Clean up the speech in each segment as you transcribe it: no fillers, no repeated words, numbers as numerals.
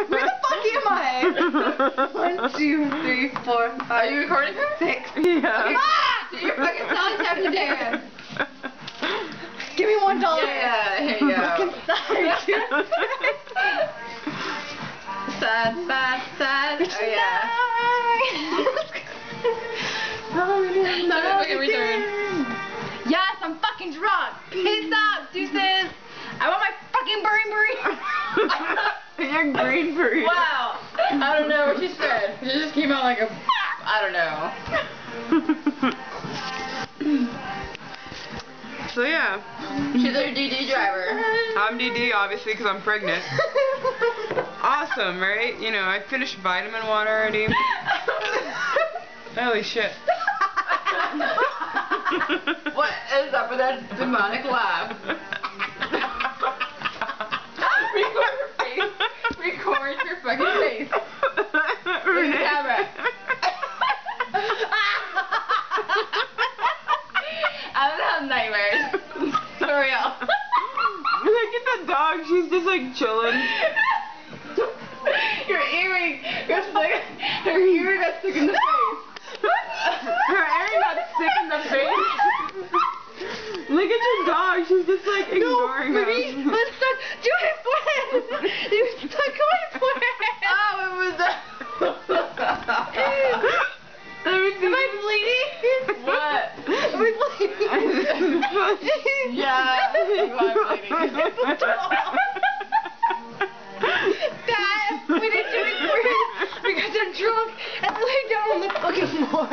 Where the fuck am I? 1, 2, 3, 4, 5. Are you recording her? 6. Yeah. Ah! Do your fucking songs have to dance? Give me $1. Yeah, here you go. Fucking side, dude. Sad, sad, sad. Oh yeah. Fucking return. Yes, I'm fucking drunk. Peace out, deuces. I want my fucking burry. You're green for you. Wow. I don't know what she said. She just came out like a. I don't know. So yeah. She's our DD driver. I'm DD obviously because I'm pregnant. Awesome, right? You know, I finished vitamin water already. Holy shit. What is up with that demonic laugh? Record her face. Record her fucking face. In the camera. I'm gonna have nightmares. For real. Look at the dog, she's just like chilling. Your earring got stuck. Her earring got stuck in the face. Her earring got sick in the face. Look at your dog, she's just like ignoring no, him. It's stuck to my forehead. It was stuck on my forehead. Oh, it was Am I bleeding? What? Am I bleeding? Yeah, you are bleeding. Dad, we didn't do it because I'm drunk and I lay down on the fucking floor.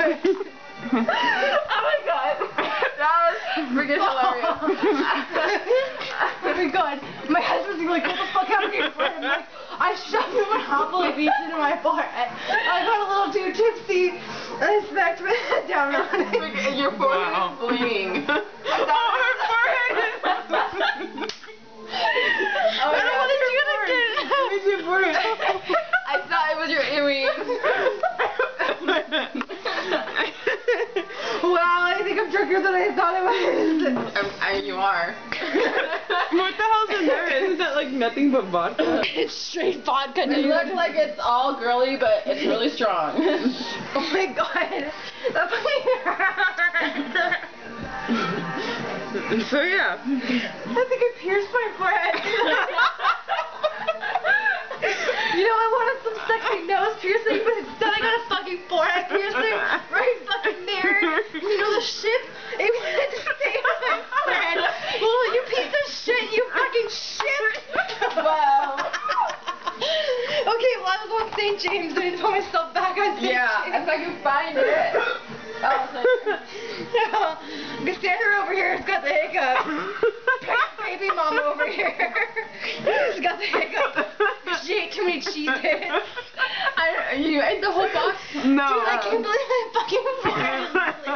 Oh my god. That was freaking hilarious. Oh my god. My husband's like, get the fuck out of here. I'm like, I shoved him Monopoly beats into my forehead. I got a little too tipsy and I smacked my head down on it. Your forehead is bleeding. Oh, her forehead is Oh, I don't want to do it again. Let me see your forehead. I thought it was your earring. Wow, I think I'm drunker than I thought I was. You are. What the hell's in there? Isn't that like nothing but vodka? It's straight vodka, It dude. looks like it's all girly, but it's really strong. Oh my god. That fucking hurts. So yeah. I think I pierced my forehead. You know, I wanted some sexy nose piercing, but instead I got a fucking forehead piercing right fucking there. You know the shit? It wanted to stay on my forehead. Oh, you piece of shit, you fucking shit. Wow. Okay, well I was on St. James and I put myself back on St. Yeah, James. if I can find it. Cassandra over here has got the hiccup. Baby mama over here has got the hiccup. She ate too many Cheez-Its. You ate the whole box? No. Dude, I can't believe my fucking forehead.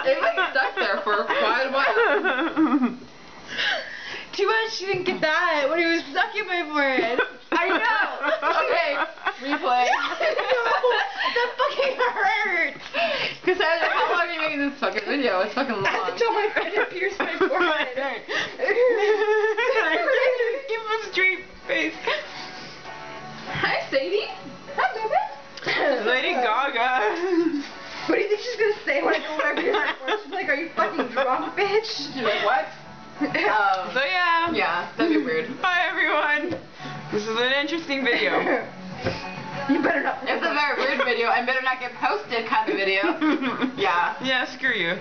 It was stuck there for quite a while. Too bad she didn't get that when it was stuck in my forehead. I know. Okay, replay. That fucking hurts. Cassandra, how long are you making this fucking video? It's fucking long. I have to tell my friend to pierce my forehead. Give him a straight face. Hi, Sadie. Hi, baby. Lady Gaga. What do you think she's gonna say when I go over here? She's like, are you fucking drunk, bitch? She's like, what? So yeah. Yeah, that'd be weird. Bye everyone. This is an interesting video. You better not. It's a very weird video and better not get posted kind of video. Yeah. Yeah, screw you.